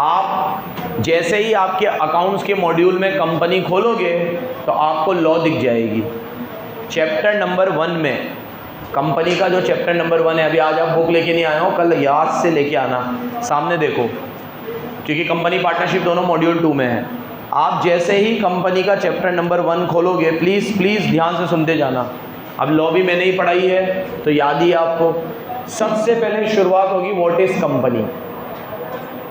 आप जैसे ही आपके अकाउंट्स के मॉड्यूल में कंपनी खोलोगे तो आपको लॉ दिख जाएगी। चैप्टर नंबर 1 में कंपनी का जो चैप्टर नंबर 1 है, अभी आज आप बुक लेके नहीं आए हो, कल याद से लेके आना, सामने देखो, क्योंकि कंपनी पार्टनरशिप दोनों मॉड्यूल 2 में है। आप जैसे ही कंपनी का चैप्टर नंबर 1 खोलोगे, प्लीज़ ध्यान से सुनते जाना। अब लॉ भी मैंने ही पढ़ाई है तो याद ही है आपको। सबसे पहले शुरुआत होगी व्हाट इज़ कंपनी।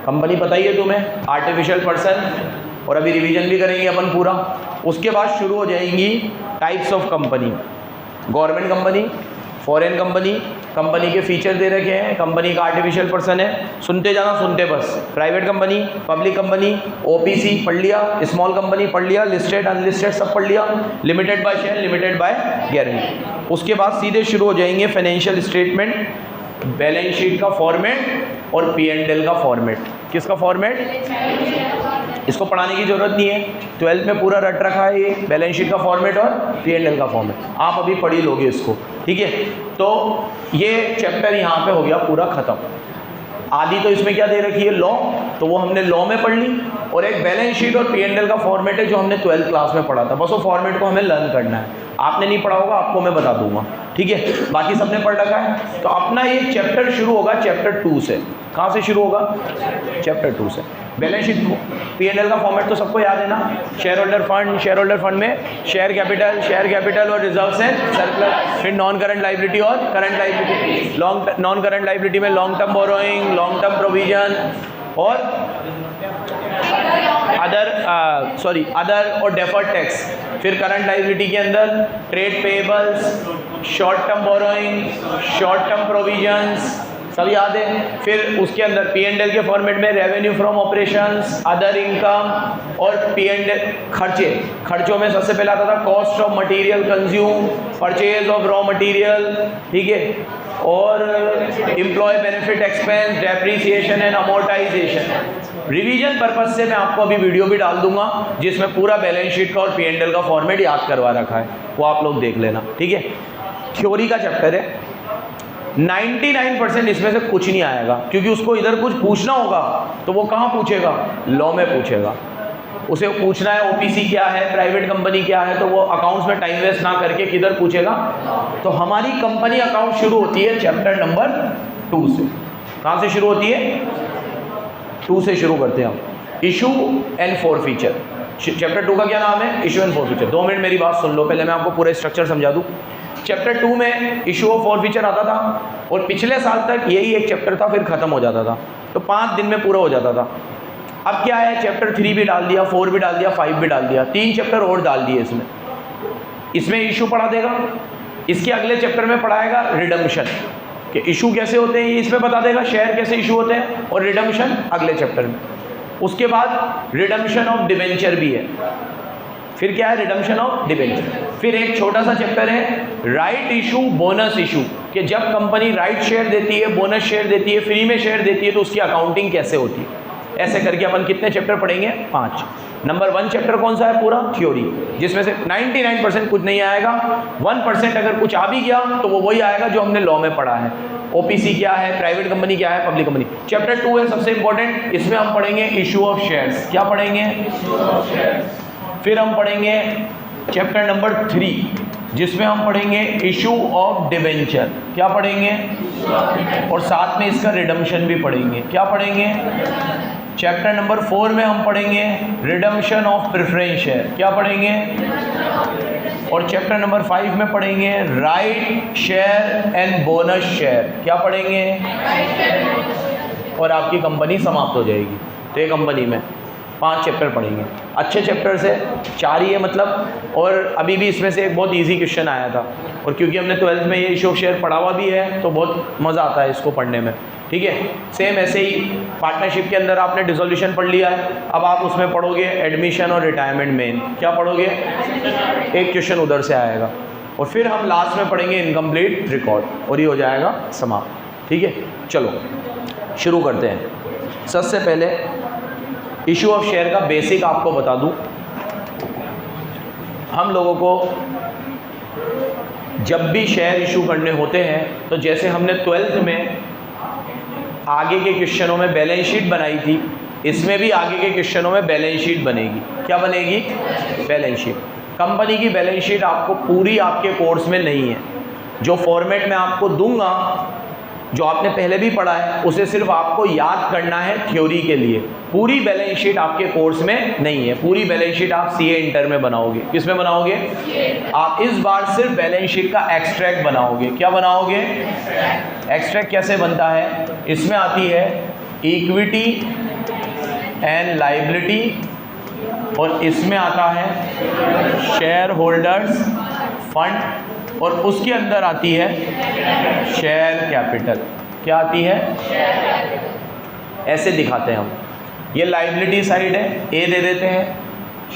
कंपनी पता ही है तुम्हें, आर्टिफिशियल पर्सन, और अभी रिवीजन भी करेंगे अपन पूरा। उसके बाद शुरू हो जाएंगी types of company. Government company, foreign company, company के फीचर दे रखे हैं, कंपनी का आर्टिफिशियल पर्सन है, सुनते जाना, सुनते बस। Private company, public company, OPC पढ़ लिया, स्मॉल कंपनी पढ़ लिया, लिस्टेड अनलिस्टेड सब पढ़ लिया, limited by share, limited by guarantee. उसके बाद सीधे शुरू हो जाएंगे फाइनेंशियल स्टेटमेंट, बैलेंस शीट का फॉर्मेट और P&L का फॉर्मेट। किसका फॉर्मेट? इसको पढ़ाने की ज़रूरत नहीं है, 12th में पूरा रट रखा है ये, बैलेंस शीट का फॉर्मेट और P&L का फॉर्मेट। आप अभी पढ़ ही लोगे इसको, ठीक है। तो ये चैप्टर यहाँ पे हो गया पूरा ख़त्म। आदि तो इसमें क्या दे रखी है, लॉ, तो वो हमने लॉ में पढ़ ली, और एक बैलेंस शीट और P&L का फॉर्मेट है जो हमने 12th क्लास में पढ़ा था। बस वो फॉर्मेट को हमें लर्न करना है। आपने नहीं पढ़ा होगा, आपको मैं बता दूंगा, ठीक है। बाकी सबने पढ़ रखा है। तो अपना ये चैप्टर शुरू होगा चैप्टर 2 से। कहाँ से शुरू होगा? चैप्टर 2 से। बैलेंस शीट, P&L का फॉर्मेट तो सबको याद है ना। शेयर होल्डर फंड में शेयर कैपिटल और रिजर्व्स हैं, सरप्लस। फिर नॉन करंट लाइबिलिटी और current liability. Non current liability में long term borrowing, long term provision और अदर और डेफर्ड टैक्स। फिर करंट लाइबिलिटी के अंदर trade payables, short term borrowing, short term provisions, सब याद है। फिर उसके अंदर P&L के फॉर्मेट में revenue from operations, other income और P&L खर्चों में सबसे पहले आता था cost of material consume, purchase of raw material, ठीक है, और employ benefit expense, depreciation and amortisation. Revision purpose से मैं आपको अभी वीडियो भी डाल दूंगा जिसमें पूरा बैलेंस शीट का और P&L का फॉर्मेट याद करवा रखा है, वो आप लोग देख लेना, ठीक है। थ्योरी का चैप्टर है, 99% इसमें से कुछ नहीं आएगा, क्योंकि उसको इधर कुछ पूछना होगा तो वो कहाँ पूछेगा? लॉ में पूछेगा। उसे पूछना है ओपीसी क्या है, प्राइवेट कंपनी क्या है, तो वो अकाउंट्स में टाइम वेस्ट ना करके किधर पूछेगा? तो हमारी कंपनी अकाउंट शुरू होती है चैप्टर नंबर 2 से। कहाँ से शुरू होती है? 2 से शुरू करते हैं हम। Issue and forfeiture. चैप्टर 2 का क्या नाम है? Issue and forfeiture. 2 मिनट मेरी बात सुन लो, पहले मैं आपको पूरा स्ट्रक्चर समझा दूँ। चैप्टर 2 में इशू और फॉरफीचर आता था, और पिछले साल तक यही एक चैप्टर था, फिर खत्म हो जाता था, तो 5 दिन में पूरा हो जाता था। अब क्या है, चैप्टर 3 भी डाल दिया, 4 भी डाल दिया, 5 भी डाल दिया, 3 चैप्टर और डाल दिए इसमें इशू पढ़ा देगा। इसके अगले चैप्टर में पढ़ाएगा रिडम्पशन, कि इशू कैसे होते हैं ये इसमें बता देगा, शेयर कैसे इशू होते हैं, और रिडम्पशन अगले चैप्टर में। उसके बाद रिडम्पशन ऑफ डिबेंचर भी है। फिर क्या है? Redemption of debenture. फिर एक छोटा सा चैप्टर है राइट इशू, बोनस इशू, कि जब कंपनी राइट शेयर देती है, बोनस शेयर देती है, फ्री में शेयर देती है, तो उसकी अकाउंटिंग कैसे होती है। ऐसे करके अपन कितने चैप्टर पढ़ेंगे? 5। नंबर 1 चैप्टर कौन सा है? पूरा थ्योरी, जिसमें से 99% कुछ नहीं आएगा। 1% अगर कुछ आ भी गया तो वो वही आएगा जो हमने लॉ में पढ़ा है। ओपीसी क्या है, प्राइवेट कंपनी क्या है, पब्लिक कंपनी। चैप्टर 2 है सबसे इंपॉर्टेंट, इसमें हम पढ़ेंगे इशू ऑफ शेयर्स। क्या पढ़ेंगे? फिर हम पढ़ेंगे चैप्टर नंबर 3, जिसमें हम पढ़ेंगे इशू ऑफ डिबेंचर। क्या पढ़ेंगे? और साथ में इसका रिडम्पशन भी पढ़ेंगे। क्या पढ़ेंगे? चैप्टर नंबर 4 में हम पढ़ेंगे रिडम्पशन ऑफ प्रेफरेंस शेयर। क्या पढ़ेंगे? और चैप्टर नंबर 5 में पढ़ेंगे right share and bonus share. क्या पढ़ेंगे? और आपकी कंपनी समाप्त हो जाएगी। तो ये कंपनी में 5 चैप्टर पढ़ेंगे। अच्छे चैप्टर्स है, 4 ही है मतलब, और अभी भी इसमें से एक बहुत इजी क्वेश्चन आया था, और क्योंकि हमने 12th में ये इशू ऑफ शेयर पढ़ा हुआ भी है तो बहुत मज़ा आता है इसको पढ़ने में, ठीक है। सेम ऐसे ही पार्टनरशिप के अंदर आपने डिसोल्यूशन पढ़ लिया है, अब आप उसमें पढ़ोगे एडमिशन और रिटायरमेंट मेन। क्या पढ़ोगे? एक क्वेश्चन उधर से आएगा, और फिर हम लास्ट में पढ़ेंगे इनकम्प्लीट रिकॉर्ड, और ये हो जाएगा समाप्त, ठीक है। चलो शुरू करते हैं। सबसे पहले इशू ऑफ शेयर का बेसिक आपको बता दूं। हम लोगों को जब भी शेयर इशू करने होते हैं तो जैसे हमने 12th में आगे के क्वेश्चनों में बैलेंस शीट बनाई थी, इसमें भी आगे के क्वेश्चनों में बैलेंस शीट बनेगी। क्या बनेगी? Balance sheet. कंपनी की बैलेंस शीट आपको पूरी आपके कोर्स में नहीं है। जो फॉर्मेट मैं आपको दूंगा, जो आपने पहले भी पढ़ा है, उसे सिर्फ आपको याद करना है थ्योरी के लिए। पूरी बैलेंस शीट आपके कोर्स में नहीं है। पूरी बैलेंस शीट आप सीए इंटर में बनाओगे। किस में बनाओगे? आप इस बार सिर्फ बैलेंस शीट का एक्सट्रैक्ट बनाओगे। क्या बनाओगे? एक्सट्रैक्ट कैसे बनता है? इसमें आती है इक्विटी एंड लायबिलिटी, और इसमें आता है शेयर होल्डर्स फंड, और उसके अंदर आती है शेयर कैपिटल। क्या आती है? ऐसे दिखाते हैं हम। ये लायबिलिटी साइड है, ए दे देते हैं,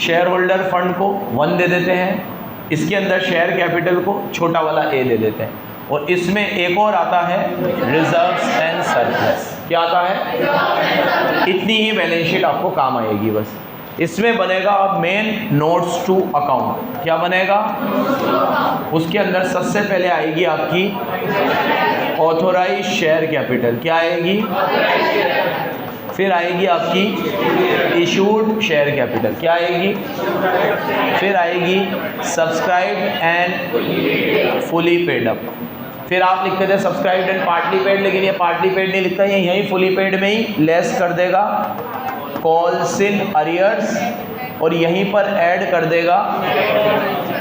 शेयर होल्डर फंड को 1 दे देते हैं, इसके अंदर शेयर कैपिटल को छोटा वाला ए दे देते हैं, और इसमें एक और आता है रिजर्व्स एंड सरप्लस। क्या आता है? इतनी ही बैलेंस शीट आपको काम आएगी बस। इसमें बनेगा अब मेन नोट्स टू अकाउंट। क्या बनेगा? उसके अंदर सबसे पहले आएगी आपकी ऑथोराइज शेयर कैपिटल। क्या आएगी? फिर आएगी आपकी इशूड शेयर कैपिटल। क्या आएगी? फिर आएगी subscribed and fully paid up. फिर आप लिखते थे सब्सक्राइब्ड एंड पार्टली पेड, लेकिन ये पार्टली पेड नहीं लिखता, ये यहीं फुली पेड में ही लेस कर देगा कॉल्स इन अरियर्स, और यहीं पर ऐड कर देगा।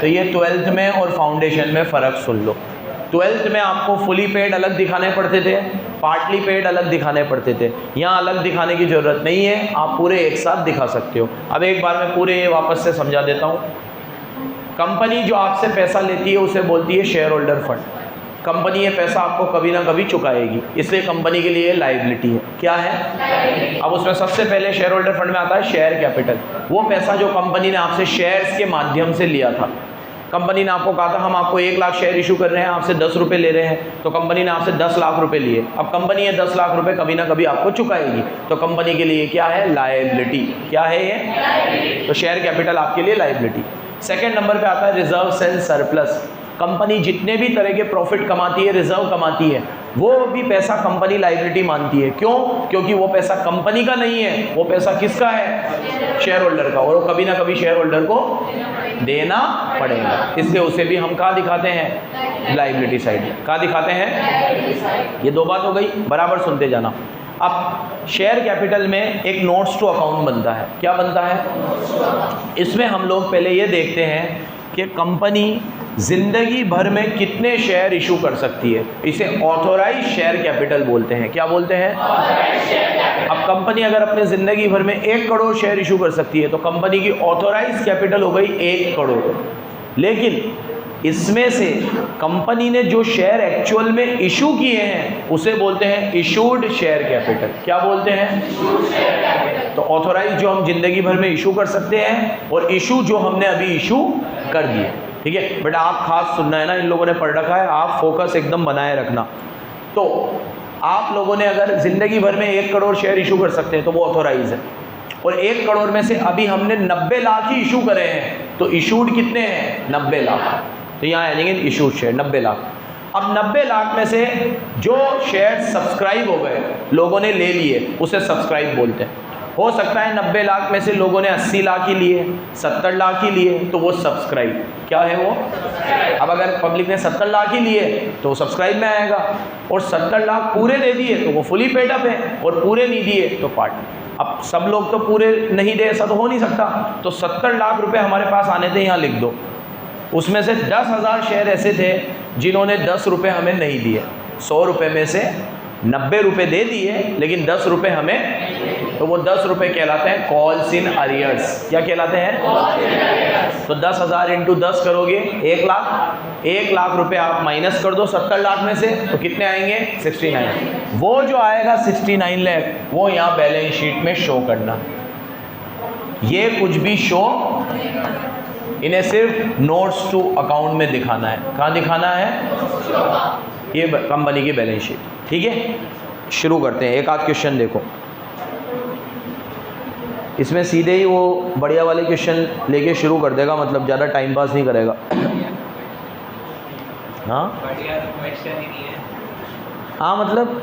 तो ये 12th में और फाउंडेशन में फ़र्क सुन लो। 12th में आपको फुली पेड अलग दिखाने पड़ते थे, पार्टली पेड अलग दिखाने पड़ते थे। यहाँ अलग दिखाने की ज़रूरत नहीं है, आप पूरे एक साथ दिखा सकते हो। अब एक बार मैं पूरे वापस से समझा देता हूँ। कंपनी जो आपसे पैसा लेती है उसे बोलती है शेयर होल्डर फंड। कंपनी ये पैसा आपको कभी ना कभी चुकाएगी, इसलिए कंपनी के लिए लायबिलिटी है। क्या है? अब उसमें सबसे पहले शेयर होल्डर फंड में आता है शेयर कैपिटल। वो पैसा जो कंपनी ने आपसे शेयर्स के माध्यम से लिया था। कंपनी ने आपको कहा था हम आपको 1 लाख शेयर इशू कर रहे हैं, आपसे 10 रुपये ले रहे हैं, तो कंपनी ने आपसे 10 लाख रुपए लिए। अब कंपनी ये 10 लाख रुपए कभी ना कभी आपको चुकाएगी, तो कंपनी के लिए क्या है? लायबिलिटी। क्या है ये? तो शेयर कैपिटल आपके लिए लायबिलिटी। सेकेंड नंबर पे आता है रिजर्व्स एंड सरप्लस। कंपनी जितने भी तरह के प्रॉफिट कमाती है, रिजर्व कमाती है, वो भी पैसा कंपनी लायबिलिटी मानती है। क्यों? क्योंकि वो पैसा कंपनी का नहीं है, वो पैसा किसका है? शेयर होल्डर का, और वो कभी ना कभी शेयर होल्डर को देना पड़ेगा। इसलिए उसे भी हम कहाँ दिखाते हैं? लायबिलिटी साइड में। कहाँ दिखाते हैं? ये 2 बात हो गई, बराबर सुनते जाना। अब शेयर कैपिटल में एक नोट्स टू अकाउंट बनता है। क्या बनता है? इसमें हम लोग पहले ये देखते हैं कि कंपनी जिंदगी भर में कितने शेयर इशू कर सकती है। इसे ऑथोराइज शेयर कैपिटल बोलते हैं। क्या बोलते हैं? अब कंपनी अगर अपने ज़िंदगी भर में 1 करोड़ शेयर इशू कर सकती है, तो कंपनी की ऑथोराइज कैपिटल हो गई 1 करोड़। लेकिन इसमें से कंपनी ने जो शेयर एक्चुअल में इशू किए हैं उसे बोलते हैं इशूड शेयर कैपिटल। क्या बोलते हैं? तो ऑथोराइज जो हम जिंदगी भर में इशू कर सकते हैं, और इशू जो हमने अभी इशू कर दिए। ठीक है बेटा, आप खास सुनना है ना, इन लोगों ने पढ़ रखा है, आप फोकस एकदम बनाए रखना। तो आप लोगों ने अगर ज़िंदगी भर में 1 करोड़ शेयर इशू कर सकते हैं तो वो ऑथोराइज है, और 1 करोड़ में से अभी हमने 90 लाख ही इशू करे हैं, तो इशूड कितने हैं? 90 लाख। तो यहाँ आ जाएंगे इशूड शेयर 90 लाख। अब 90 लाख में से जो शेयर सब्सक्राइब हो गए, लोगों ने ले लिए, उसे सब्सक्राइब बोलते हैं। हो सकता है 90 लाख में से लोगों ने 80 लाख ही लिए, 70 लाख ही लिए, तो वो सब्सक्राइब। क्या है वो? अब अगर पब्लिक ने 70 लाख ही लिए तो वो सब्सक्राइब में आएगा, और 70 लाख पूरे दे दिए तो वो फुली पेड अप है, और पूरे नहीं दिए तो पार्ट। अब सब लोग तो पूरे नहीं दे, ऐसा तो हो नहीं सकता। तो 70 लाख रुपए हमारे पास आने थे, यहाँ लिख दो। उसमें से 10,000 शेयर ऐसे थे जिन्होंने 10 रुपये हमें नहीं दिए। 100 रुपये में से 90 रुपये दे दिए, लेकिन 10 रुपये हमें, तो वो 10 रुपये कहलाते हैं कॉल्स इन अरियर्स। क्या कहलाते हैं? तो 10,000 इंटू 10 करोगे 1 लाख। 1 लाख रुपये आप माइनस कर दो 70 लाख में से, तो कितने आएंगे? 69। वो जो आएगा 69 लाख, वो यहाँ बैलेंस शीट में शो करना। ये कुछ भी शो, इन्हें सिर्फ नोट्स टू अकाउंट में दिखाना है। कहाँ दिखाना है? ये कंपनी की बैलेंस शीट। ठीक है, शुरू करते हैं। एक आध क्वेश्चन देखो, इसमें सीधे ही वो बढ़िया वाले क्वेश्चन लेके शुरू कर देगा, मतलब ज़्यादा टाइम पास नहीं करेगा। हाँ बढ़िया क्वेश्चन ही नहीं है। हाँ मतलब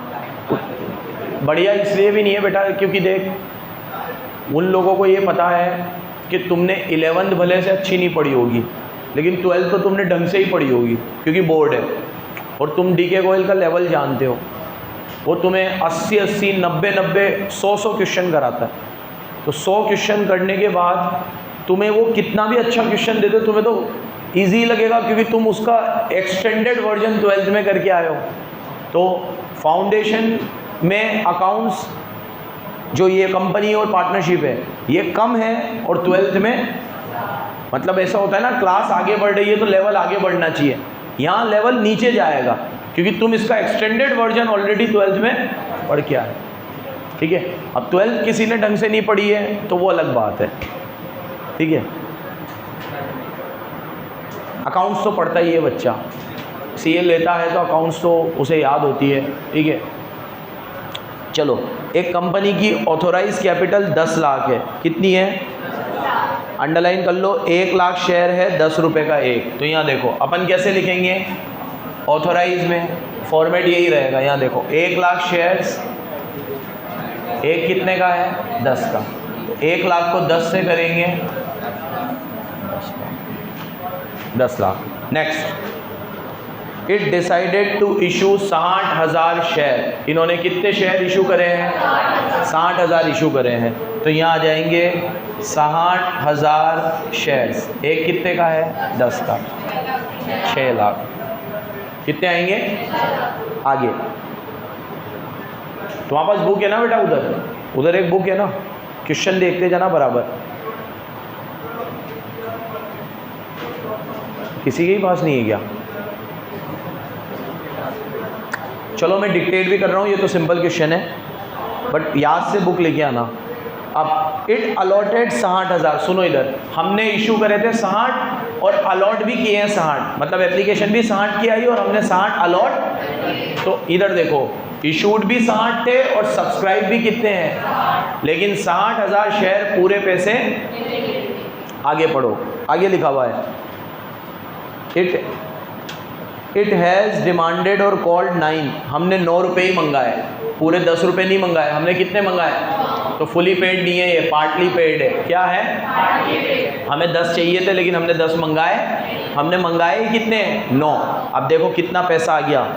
बढ़िया इसलिए भी नहीं है बेटा, क्योंकि देख उन लोगों को ये पता है कि तुमने 11th भले से अच्छी नहीं पढ़ी होगी, लेकिन 12th तो तुमने ढंग से ही पढ़ी होगी क्योंकि बोर्ड है, और तुम DK गोयल का लेवल जानते हो। वो तुम्हें 80-80, 90-90, 100-100 क्वेश्चन कराता है। तो 100 क्वेश्चन करने के बाद तुम्हें वो कितना भी अच्छा क्वेश्चन दे दे, तुम्हें तो ईजी लगेगा क्योंकि तुम उसका एक्सटेंडेड वर्जन 12th में करके आए हो। तो फाउंडेशन में अकाउंट्स जो ये कंपनी और पार्टनरशिप है ये कम है, और 12th में मतलब ऐसा होता है ना, क्लास आगे बढ़ रही है तो लेवल आगे बढ़ना चाहिए, यहाँ लेवल नीचे जाएगा क्योंकि तुम इसका एक्सटेंडेड वर्जन ऑलरेडी 12th में पढ़ के आए। ठीक है, अब 12th किसी ने ढंग से नहीं पढ़ी है तो वो अलग बात है। ठीक है, अकाउंट्स तो पढ़ता ही है बच्चा, CA लेता है तो अकाउंट्स तो उसे याद होती है। ठीक है, चलो, एक कंपनी की ऑथोराइज कैपिटल 10 लाख है, कितनी है? अंडरलाइन कर लो, 1 लाख शेयर है, 10 रुपये का एक। तो यहाँ देखो अपन कैसे लिखेंगे ऑथोराइज में, फॉर्मेट यही रहेगा। यहाँ देखो 1 लाख शेयर्स, एक कितने का है? 10 का। तो 1 लाख को 10 से करेंगे 10 lakh. Next, it decided to issue 60,000 share. इन्होंने कितने शेयर इशू करे हैं? 60,000 इशू करे हैं। तो यहाँ आ जाएंगे 60,000 शेयर्स, एक कितने का है? 10 का, 6 लाख। कितने आएंगे आगे? तुम्हारे पास बुक है ना बेटा? उधर एक बुक है ना, क्वेश्चन देखते जाना बराबर। किसी के पास नहीं है क्या? चलो मैं डिक्टेट भी कर रहा हूँ, ये तो सिंपल क्वेश्चन है, बट याद से बुक लेके आना। अब इट अलॉटेड 60,000, सुनो इधर, हमने इशू करे थे 60 और अलॉट भी किए हैं 60, मतलब एप्लीकेशन भी 60 की आई और हमने 60 अलॉट। तो इधर देखो, इशूड भी 60 थे और सब्सक्राइब भी कितने हैं, लेकिन 60,000 शेयर पूरे पैसे। आगे पढ़ो, आगे लिखा हुआ है इट हैज़ डिमांडेड और कॉल्ड 9, हमने 9 रुपये ही मंगाए, पूरे 10 रुपये नहीं मंगाए। हमने कितने मंगाए? तो फुली पेड नहीं है ये, पार्टली पेड है। क्या है? हमें 10 चाहिए थे लेकिन हमने 10 मंगाए। हमने मंगाए कितने? 9। अब देखो कितना पैसा आ गया।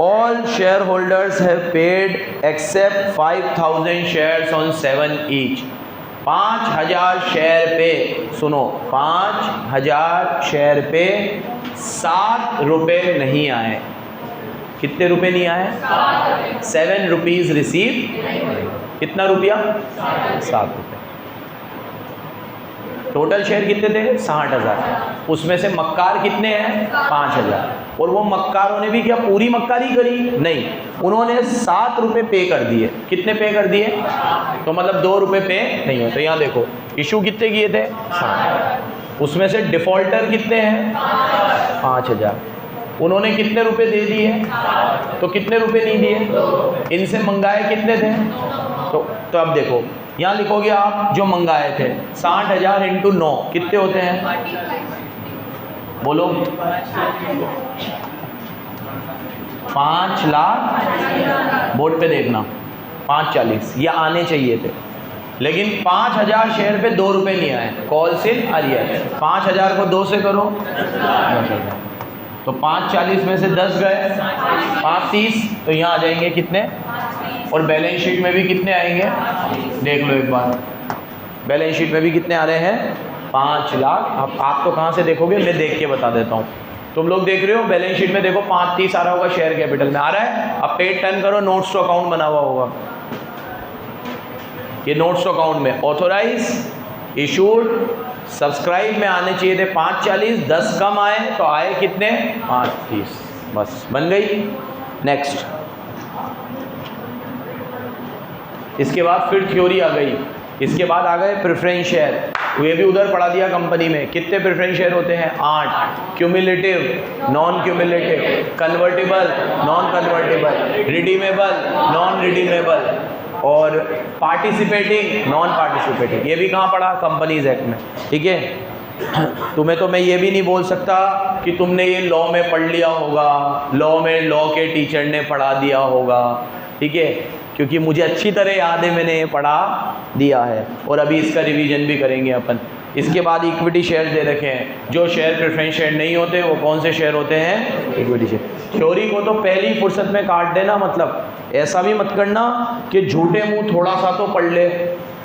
All shareholders have paid except 5,000 shares on 7 each. 5,000 share पे, सुनो, 5,000 शेयर पे 7 रुपये नहीं आए। कितने रुपए नहीं आए? 7 रुपीज़ रिसीव। कितना रुपया? 7 रुपये। टोटल शेयर कितने थे? 60,000। उसमें से मक्कार कितने हैं? 5,000। और वो मक्कारों ने भी क्या पूरी मक्कारी करी? नहीं, उन्होंने 7 रुपये पे कर दिए। कितने पे कर दिए? तो मतलब 2 रुपये पे नहीं है। तो यहाँ देखो इशू कितने किए थे? 60। उसमें से डिफ़ॉल्टर कितने हैं? 5,000। उन्होंने कितने रुपए दे दिए? तो कितने रुपए नहीं दिए? इनसे मंगाए कितने थे? तो अब देखो यहाँ लिखोगे आप जो मंगाए थे 60,000 इंटू 9 कितने होते हैं? बोलो। 5 लाख, बोर्ड पे देखना, 540 ये आने चाहिए थे, लेकिन 5,000 शेयर पे 2 रुपये नहीं आए। कॉल से आरियर 5,000 को 2 से करो, 10,000। तो 540 में से 10 गए, 530। तो यहाँ आ जाएंगे कितने? और बैलेंस शीट में भी कितने आएंगे? देख लो एक बार, बैलेंस शीट में भी कितने आ रहे हैं? 5 लाख। अब आप तो कहाँ से देखोगे, मैं देख के बता देता हूँ। तुम लोग देख रहे हो बैलेंस शीट में, देखो 530 आ रहा होगा, शेयर कैपिटल में आ रहा है। अब पेड टर्न करो, नोट्स टू अकाउंट बना हुआ होगा, ये नोट्स टू अकाउंट में ऑथोराइज, इशूड, सब्सक्राइब में आने चाहिए थे 540, 10 कम आए तो आए कितने? 530। बस बन गई। नेक्स्ट, इसके बाद फिर थ्योरी आ गई। इसके बाद आ गए प्रेफरेंस शेयर, ये भी उधर पढ़ा दिया कंपनी में। कितने प्रेफरेंस शेयर होते हैं? 8। Cumulative, non cumulative, convertible, non convertible, redeemable, non redeemable, और पार्टिसिपेटिंग, नॉन पार्टिसिपेटिंग। ये भी कहाँ पढ़ा? कंपनीज एक्ट में। ठीक है, तुम्हें तो मैं ये भी नहीं बोल सकता कि तुमने ये लॉ में पढ़ लिया होगा, लॉ में लॉ के टीचर ने पढ़ा दिया होगा। ठीक है, क्योंकि मुझे अच्छी तरह याद है, मैंने ये पढ़ा दिया है और अभी इसका रिवीजन भी करेंगे अपन। इसके बाद इक्विटी शेयर दे रखे हैं। जो शेयर प्रेफरेंस शेयर नहीं होते वो कौन से शेयर होते हैं? Equity share. थ्योरी को तो पहली फुर्सत में काट देना, मतलब ऐसा भी मत करना कि झूठे मुंह थोड़ा सा तो पढ़ ले,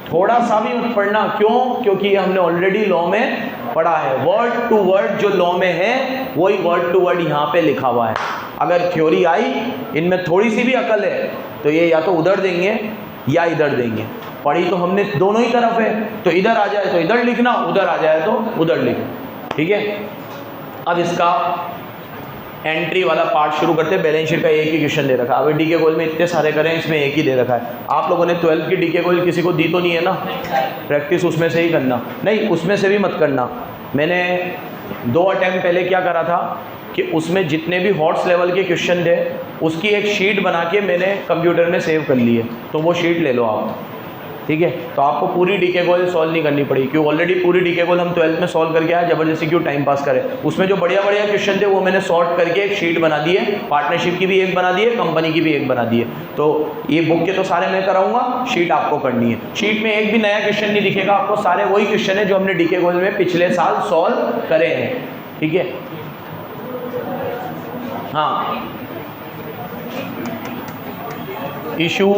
थोड़ा सा भी मत पढ़ना। क्यों? क्योंकि हमने ऑलरेडी लॉ में पढ़ा है, वर्ड टू वर्ड जो लॉ में है वही वर्ड टू वर्ड यहाँ पे लिखा हुआ है। अगर थ्योरी आई, इनमें थोड़ी सी भी अकल है तो ये या तो उधर देंगे या इधर देंगे। पढ़ी तो हमने दोनों ही तरफ है, तो इधर आ जाए तो इधर लिखना, उधर आ जाए तो उधर लिखना। ठीक है, अब इसका एंट्री वाला पार्ट शुरू करते हैं। बैलेंस शीट का एक ही क्वेश्चन दे रखा है। अभी डीके गोयल में इतने सारे करें, इसमें एक ही दे रखा है। आप लोगों ने 12th की डीके गोयल किसी को दी तो नहीं है ना? प्रैक्टिस उसमें से ही करना, नहीं उसमें से भी मत करना। मैंने 2 अटैम्प्ट पहले क्या करा था कि उसमें जितने भी हॉट्स लेवल के क्वेश्चन थे उसकी एक शीट बना के मैंने कंप्यूटर में सेव कर ली है, तो वो शीट ले लो आप। ठीक है, तो आपको पूरी डीके गोयल सॉल्व नहीं करनी पड़ी, क्यों ऑलरेडी पूरी डीके गोयल हम 12th में सॉल्व करके आए, ज़बरदस्ती क्यों टाइम पास करें। उसमें जो बढ़िया बढ़िया क्वेश्चन थे वो मैंने सॉर्ट करके एक शीट बना दी है, पार्टनरशिप की भी एक बना दी है, कंपनी की भी एक बना दी है। तो ये बुक के तो सारे मैं कराऊंगा, शीट आपको करनी है। शीट में एक भी नया क्वेश्चन नहीं दिखेगा आपको, सारे वही क्वेश्चन है जो हमने डीके गोयल में पिछले साल सॉल्व करे हैं। ठीक है, हाँ, इशू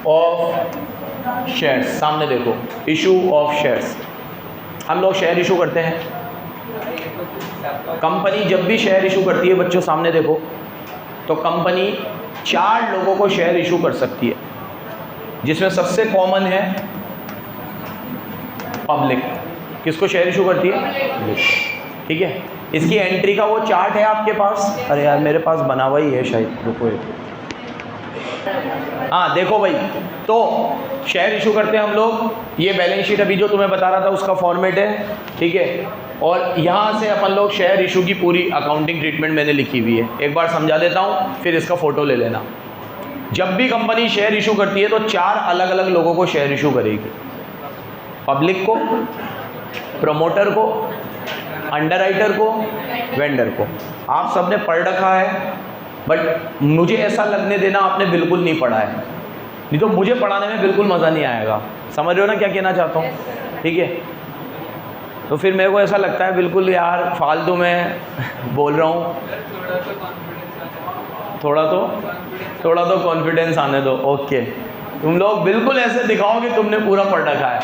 ऑफ शेयर्स, सामने देखो, इशू ऑफ शेयर्स। हम लोग शेयर इशू करते हैं। कंपनी जब भी शेयर इशू करती है बच्चों, सामने देखो, तो कंपनी 4 लोगों को शेयर इशू कर सकती है, जिसमें सबसे कॉमन है पब्लिक। किसको शेयर इशू करती है? ठीक है, इसकी एंट्री का वो चार्ट है आपके पास। अरे यार मेरे पास बना हुआ ही है शायद, रुको। हाँ देखो भाई, तो शेयर इशू करते हैं हम लोग। ये बैलेंस शीट अभी जो तुम्हें बता रहा था उसका फॉर्मेट है। ठीक है, और यहाँ से अपन लोग शेयर इशू की पूरी अकाउंटिंग ट्रीटमेंट मैंने लिखी हुई है, एक बार समझा देता हूँ, फिर इसका फ़ोटो ले लेना। जब भी कंपनी शेयर इशू करती है तो 4 अलग अलग लोगों को शेयर इशू करेगी। पब्लिक को, प्रमोटर को, अंडरराइटर को, वेंडर को। आप सबने पढ़ रखा है, बट मुझे ऐसा लगने देना आपने बिल्कुल नहीं पढ़ा है, नहीं तो मुझे पढ़ाने में बिल्कुल मज़ा नहीं आएगा। समझ रहे हो ना क्या कहना चाहता हूँ? ठीक है, तो फिर मेरे को ऐसा लगता है बिल्कुल यार फालतू में बोल रहा हूँ। थोड़ा तो कॉन्फिडेंस आने दो। ओके, तुम लोग बिल्कुल ऐसे दिखाओ कि तुमने पूरा पढ़ रखा है,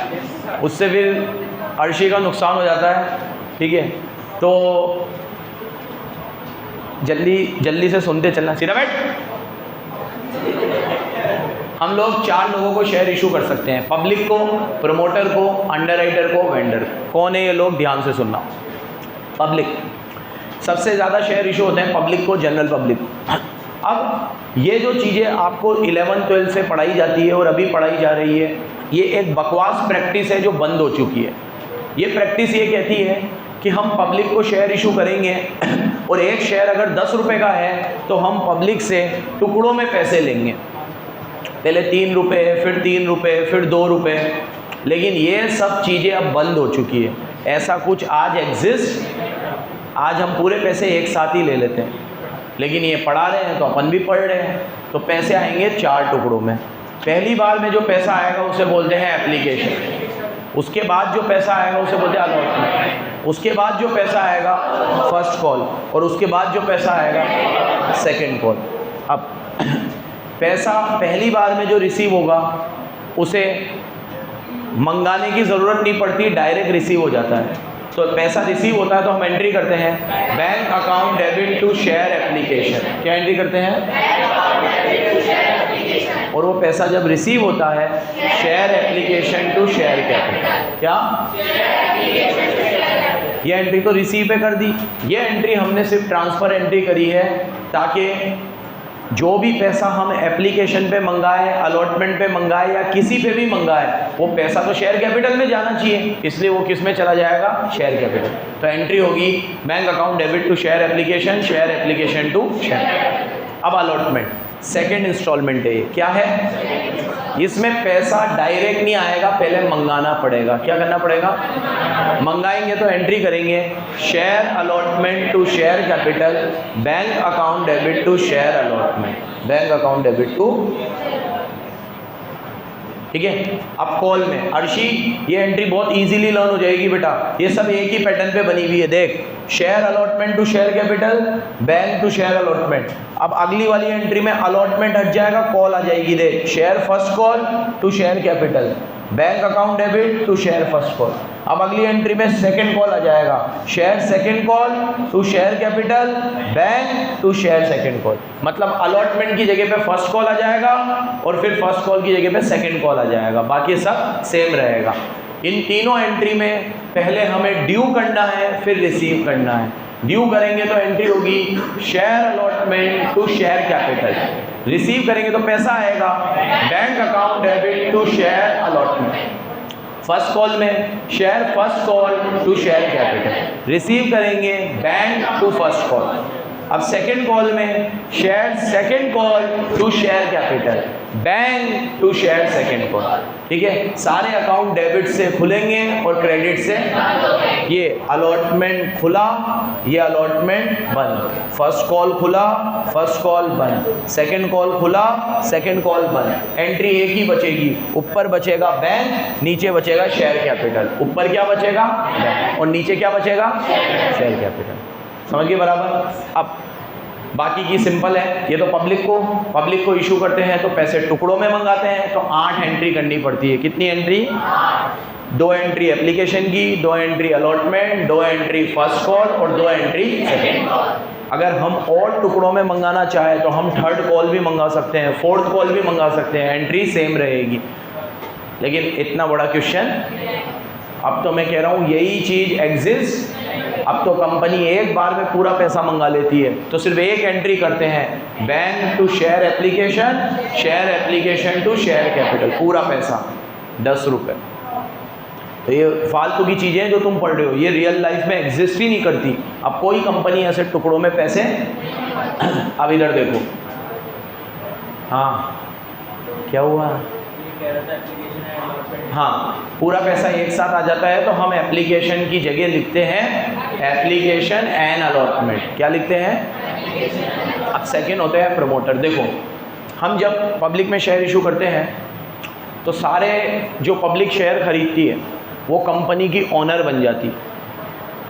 उससे फिर अर्शी का नुकसान हो जाता है। ठीक है, तो जल्दी से सुनते चलना। सीधा बैठ। हम लोग 4 लोगों को शेयर इशू कर सकते हैं, पब्लिक को, प्रमोटर को, अंडरराइटर को, वेंडर को। कौन है ये लोग? ध्यान से सुनना। पब्लिक, सबसे ज़्यादा शेयर इशू होते हैं पब्लिक को, जनरल पब्लिक। अब ये जो चीज़ें आपको 11th 12th से पढ़ाई जाती है और अभी पढ़ाई जा रही है, ये एक बकवास प्रैक्टिस है जो बंद हो चुकी है। ये प्रैक्टिस ये कहती है कि हम पब्लिक को शेयर इशू करेंगे और एक शेयर अगर 10 रुपये का है तो हम पब्लिक से टुकड़ों में पैसे लेंगे, पहले 3 रुपये, फिर 3 रुपये, फिर 2 रुपये। लेकिन ये सब चीज़ें अब बंद हो चुकी है। ऐसा कुछ आज एग्जिस्ट, आज हम पूरे पैसे एक साथ ही ले लेते हैं, लेकिन ये पढ़ा रहे हैं तो अपन भी पढ़ रहे हैं। तो पैसे आएंगे 4 टुकड़ों में। पहली बार में जो पैसा आएगा उसे बोलते हैं एप्लीकेशन, उसके बाद जो पैसा आएगा उसे बोलते हैं अलॉटमेंट, उसके बाद जो पैसा आएगा फर्स्ट कॉल, और उसके बाद जो पैसा आएगा सेकंड कॉल। अब पैसा पहली बार में जो रिसीव होगा उसे मंगाने की ज़रूरत नहीं पड़ती, डायरेक्ट रिसीव हो जाता है। तो पैसा रिसीव होता है तो हम एंट्री करते हैं bank account debit to share application. क्या एंट्री करते हैं? और वो पैसा जब रिसीव होता है share application to share capital. क्या? ये एंट्री तो रिसीव पे कर दी। ये एंट्री हमने सिर्फ ट्रांसफ़र एंट्री करी है ताकि जो भी पैसा हम एप्लीकेशन पे मंगाए, अलॉटमेंट पे मंगाए या किसी पे भी मंगाए, वो पैसा तो शेयर कैपिटल में जाना चाहिए, इसलिए वो किस में चला जाएगा? Share capital. तो एंट्री होगी bank account debit to share application to share. अब अलॉटमेंट सेकेंड इंस्टॉलमेंट है। ये क्या है? इसमें पैसा डायरेक्ट नहीं आएगा, पहले मंगाना पड़ेगा। क्या करना पड़ेगा? मंगाएंगे तो एंट्री करेंगे share allotment to share capital, bank account debit to share allotment, bank account debit to ठीक है। अब कॉल में अर्शी ये एंट्री बहुत इजीली लर्न हो जाएगी बेटा, ये सब एक ही पैटर्न पे बनी हुई है। देख, share allotment to share capital, bank to share allotment. अब अगली वाली एंट्री में अलॉटमेंट हट जाएगा, कॉल आ जाएगी। देख, share first call to share capital, bank account debit to share first call. अब अगली एंट्री में सेकंड कॉल आ जाएगा, share second call to share capital, bank to share second call. मतलब अलॉटमेंट की जगह पे फर्स्ट कॉल आ जाएगा और फिर फर्स्ट कॉल की जगह पे सेकंड कॉल आ जाएगा, बाकी सब सेम रहेगा। इन तीनों एंट्री में पहले हमें ड्यू करना है, फिर रिसीव करना है। ड्यू करेंगे तो एंट्री होगी share allotment to share capital, receive करेंगे तो पैसा आएगा bank account debit to share allotment. First call में share first call to share capital, receive करेंगे बैंक टू फर्स्ट कॉल। अब सेकंड कॉल में share second call to share capital, bank to share second call. ठीक है, सारे account debit से खुलेंगे और क्रेडिट से। ये अलॉटमेंट खुला, ये अलॉटमेंट बंद, फर्स्ट कॉल खुला, फर्स्ट कॉल बंद, सेकंड कॉल खुला, सेकंड कॉल बंद। एंट्री एक ही बचेगी, ऊपर बचेगा बैंक, नीचे बचेगा शेयर कैपिटल। ऊपर क्या बचेगा बैंक और नीचे क्या बचेगा शेयर कैपिटल। समझ गए बराबर। अब बाकी की सिंपल है, ये तो पब्लिक को इशू करते हैं तो पैसे टुकड़ों में मंगाते हैं, तो 8 एंट्री करनी पड़ती है। कितनी एंट्री? 2 एंट्री एप्लीकेशन की, 2 entry allotment, 2 entry first call और 2 एंट्री सेकंड कॉल। अगर हम और टुकड़ों में मंगाना चाहे तो हम थर्ड कॉल भी मंगा सकते हैं, फोर्थ कॉल भी मंगा सकते हैं, एंट्री सेम रहेगी। लेकिन इतना बड़ा क्वेश्चन, अब तो मैं कह रहा हूँ यही चीज़ एग्जिस्ट। अब तो कंपनी एक बार में पूरा पैसा मंगा लेती है, तो सिर्फ एक एंट्री करते हैं, bank to share application, share application to share capital, पूरा पैसा 10 रुपये। तो ये फालतू की चीज़ें जो तुम पढ़ रहे हो, ये रियल लाइफ में एग्जिस्ट ही नहीं करती। अब कोई कंपनी ऐसे टुकड़ों में पैसे अब इधर देखो, हाँ क्या हुआ? हाँ, पूरा पैसा एक साथ आ जाता है तो हम एप्लीकेशन की जगह लिखते हैं एप्लीकेशन एंड अलॉटमेंट। क्या लिखते हैं? अब सेकंड होते हैं प्रमोटर। देखो, हम जब पब्लिक में शेयर इशू करते हैं तो सारे जो पब्लिक शेयर खरीदती है वो कंपनी की ओनर बन जाती है।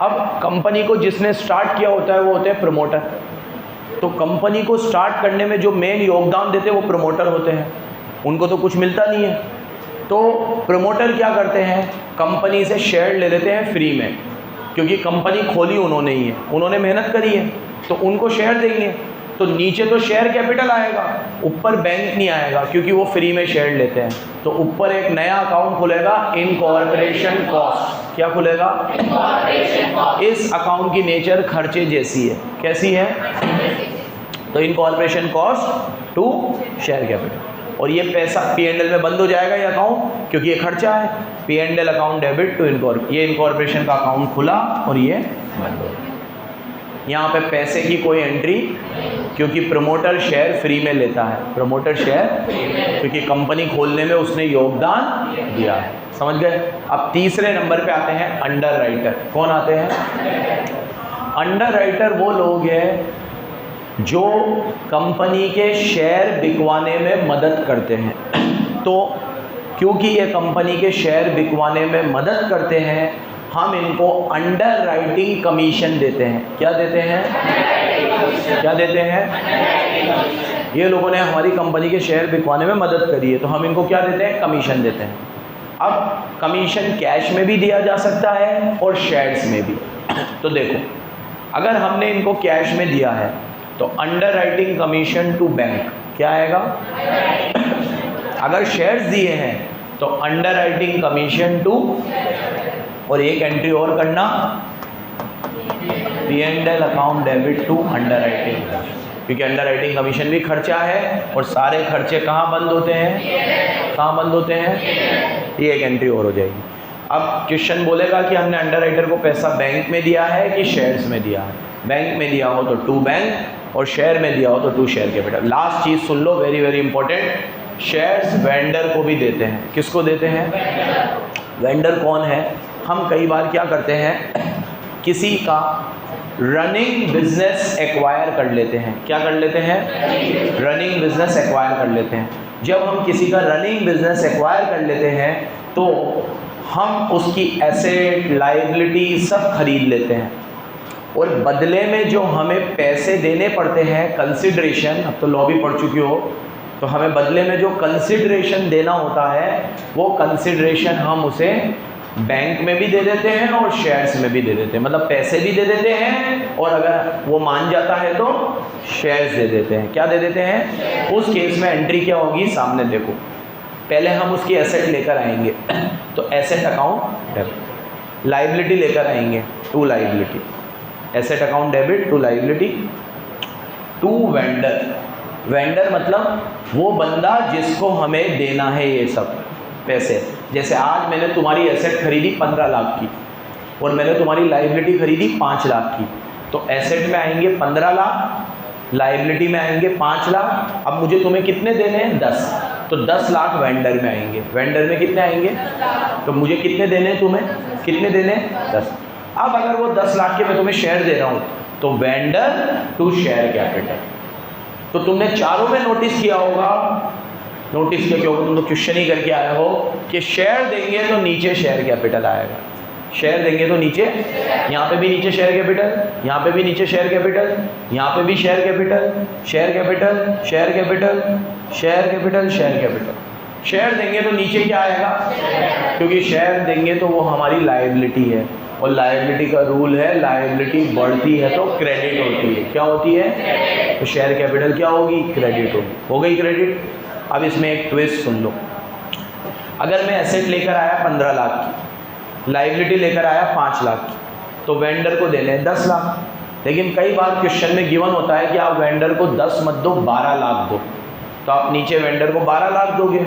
अब कंपनी को जिसने स्टार्ट किया होता है वो होते हैं प्रमोटर। तो कंपनी को स्टार्ट करने में जो मेन योगदान देते हैं वो प्रमोटर होते हैं, उनको तो कुछ मिलता नहीं है। तो प्रमोटर क्या करते हैं, कंपनी से शेयर ले लेते हैं फ्री में, क्योंकि कंपनी खोली उन्होंने ही है, उन्होंने मेहनत करी है, तो उनको शेयर देंगे। तो नीचे तो शेयर कैपिटल आएगा, ऊपर बैंक नहीं आएगा क्योंकि वो फ्री में शेयर लेते हैं। तो ऊपर एक नया अकाउंट खुलेगा, इनकॉर्पोरेशन कॉस्ट। क्या खुलेगा? इस अकाउंट की नेचर खर्चे जैसी है। कैसी है? तो incorporation cost to share capital. और ये पैसा P&L में बंद हो जाएगा ये अकाउंट, क्योंकि ये खर्चा है। P&L अकाउंट डेबिट टू ये इनकॉर्पोरेशन का अकाउंट खुला और ये बंद हो गया। यहाँ पे पैसे की कोई एंट्री, क्योंकि प्रमोटर शेयर फ्री में लेता है। प्रमोटर शेयर क्योंकि कंपनी खोलने में उसने योगदान दिया है। समझ गए? अब तीसरे नंबर पे आते हैं अंडर राइटर। कौन आते हैं? अंडर राइटर वो लोग हैं जो कंपनी के शेयर बिकवाने में मदद करते हैं। तो क्योंकि ये कंपनी के शेयर बिकवाने में मदद करते हैं, हम इनको अंडर राइटिंग कमीशन देते हैं। क्या देते हैं? क्या देते हैं? ये लोगों ने हमारी कंपनी के शेयर बिकवाने में मदद करी है, तो हम इनको क्या देते हैं? कमीशन देते हैं। अब कमीशन कैश में भी दिया जा सकता है और शेयर्स में भी। तो देखो, अगर हमने इनको कैश में दिया है तो underwriting commission to bank क्या आएगा? अगर शेयर्स दिए हैं तो अंडर राइटिंग कमीशन टू, और एक एंट्री और करना, P&L account debit to underwriting, क्योंकि अंडर राइटिंग कमीशन भी खर्चा है और सारे खर्चे कहाँ बंद होते हैं? कहाँ बंद होते हैं? ये एक एंट्री और हो जाएगी। अब क्वेश्चन बोलेगा कि हमने अंडर राइटर को पैसा बैंक में दिया है कि शेयर्स में दिया है। बैंक में दिया हो तो टू बैंक और शेयर में दिया हो तो टू शेयर कैपिटल। लास्ट चीज़ सुन लो, very very important, shares vendor को भी देते हैं। किसको देते हैं? वेंडर कौन है? हम कई बार क्या करते हैं, किसी का रनिंग बिजनेस एक्वायर कर लेते हैं। क्या कर लेते हैं? रनिंग बिजनेस एक्वायर कर लेते हैं। जब हम किसी का रनिंग बिजनेस एक्वायर कर लेते हैं तो हम उसकी एसेट, लायबिलिटी सब खरीद लेते हैं, और बदले में जो हमें पैसे देने पड़ते हैं, कंसिडरेशन, अब तो लॉ भी पढ़ चुकी हो, तो हमें बदले में जो कंसिडरेशन देना होता है वो कंसिडरेशन हम उसे बैंक में भी दे देते हैं और शेयर्स में भी दे देते हैं। मतलब पैसे भी दे देते हैं और अगर वो मान जाता है तो शेयर्स दे देते हैं। क्या दे देते हैं? उस केस में एंट्री क्या होगी सामने देखो। पहले हम उसकी एसेट लेकर आएंगे तो एसेट अकाउंट डेबिट, लायबिलिटी लेकर आएंगे to liability, asset account debit to liability to vendor. Vendor मतलब वो बंदा जिसको हमें देना है ये सब पैसे। जैसे आज मैंने तुम्हारी एसेट खरीदी 15 लाख की और मैंने तुम्हारी लायबिलिटी खरीदी 5 लाख की, तो एसेट में आएंगे 15 लाख, लायबिलिटी में आएंगे 5 लाख। अब मुझे तुम्हें कितने देने हैं? 10, तो 10 लाख वेंडर में आएंगे। वेंडर में कितने आएंगे? तो मुझे कितने देने हैं? तुम्हें कितने देने हैं? 10। अब अगर वो 10 लाख के मैं तुम्हें शेयर दे रहा हूँ तो वेंडर टू शेयर कैपिटल। तो तुमने चारों में नोटिस किया होगा, नोटिस किया क्योंकि तुम तो क्वेश्चन ही करके आए हो कि शेयर देंगे तो नीचे शेयर कैपिटल आएगा, शेयर देंगे तो नीचे, यहाँ पे भी नीचे शेयर कैपिटल, यहाँ पे भी नीचे शेयर कैपिटल, यहाँ पे भी share capital, share capital, share capital, share capital, share capital. Share देंगे तो नीचे क्या आएगा? क्योंकि शेयर देंगे तो वो हमारी लायबिलिटी है, और लायबिलिटी का रूल है लायबिलिटी बढ़ती है तो क्रेडिट होती है। क्या होती है? तो शेयर कैपिटल क्या होगी? क्रेडिट होगी। हो गई क्रेडिट। अब इसमें एक ट्विस्ट सुन लो। अगर मैं एसेट लेकर आया 15 लाख की, लायबिलिटी लेकर आया 5 लाख की, तो वेंडर को देने 10 लाख। लेकिन कई बार क्वेश्चन में गिवन होता है कि आप वेंडर को 10 मत दो, 12 लाख दो, तो आप नीचे वेंडर को 12 लाख दोगे,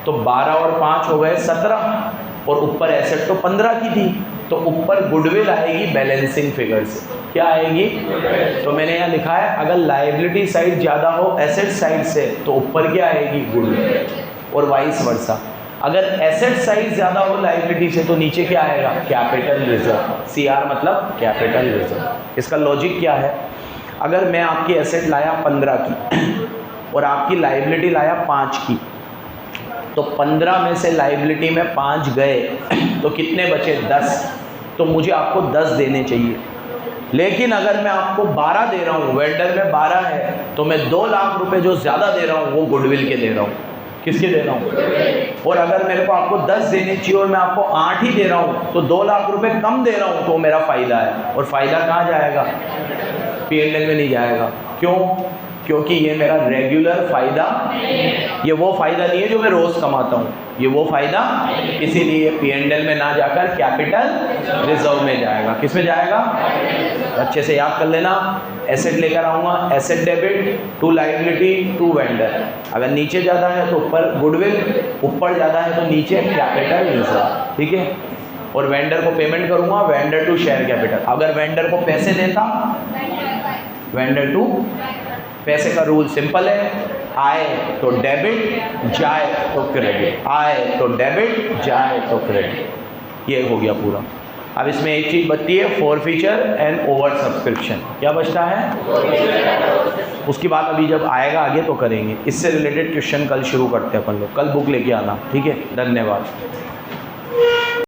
तो 12 और 5 हो गए 17, और ऊपर एसेट तो 15 की थी, तो ऊपर गुडविल आएगी बैलेंसिंग फिगर से। क्या आएगी? तो मैंने यहाँ लिखा है अगर लायबिलिटी साइड ज़्यादा हो एसेट साइड से तो ऊपर क्या आएगी? गुडविल, और वाइस वर्सा। अगर एसेट साइड ज़्यादा हो लायबिलिटी से तो नीचे क्या आएगा? Capital reserve. CR मतलब कैपिटल रिजर्व। इसका लॉजिक क्या है? अगर मैं आपकी एसेट लाया 15 की और आपकी लायबिलिटी लाया 5 की, तो 15 में से लायबिलिटी में 5 गए तो कितने बचे? 10। तो मुझे आपको 10 देने चाहिए। लेकिन अगर मैं आपको 12 दे रहा हूँ, वेंडर में 12 है, तो मैं 2 लाख रुपए जो ज़्यादा दे रहा हूँ वो गुडविल के दे रहा हूँ। किसके दे रहा हूँ? और अगर मेरे को आपको 10 देने चाहिए और मैं आपको 8 ही दे रहा हूँ, तो 2 लाख रुपए कम दे रहा हूँ, तो मेरा फ़ायदा है। और फ़ायदा कहाँ जाएगा? P&L में नहीं जाएगा। क्यों? क्योंकि ये मेरा रेगुलर फ़ायदा, ये वो फ़ायदा नहीं है जो मैं रोज़ कमाता हूँ, ये वो फ़ायदा, इसीलिए P&L में ना जाकर कैपिटल रिजर्व में जाएगा। किस में जाएगा? अच्छे से याद कर लेना। एसेट लेकर आऊँगा, asset debit to liability to vendor. अगर नीचे ज़्यादा है तो ऊपर गुडविल, ऊपर ज़्यादा है तो नीचे कैपिटल रिजर्व। ठीक है। और वेंडर को पेमेंट करूँगा, वेंडर टू शेयर कैपिटल। अगर वेंडर को पैसे देता, वेंडर टू, पैसे का रूल सिंपल है, आए तो डेबिट, जाए तो क्रेडिट, आए तो डेबिट, जाए तो क्रेडिट। ये हो गया पूरा। अब इसमें एक चीज़ बचती है, फॉरफीचर एंड ओवर सब्सक्रिप्शन। क्या बचता है? उसकी बात अभी जब आएगा आगे तो करेंगे। इससे रिलेटेड क्वेश्चन कल शुरू करते हैं अपन लोग। कल बुक लेके आना, ठीक है। धन्यवाद।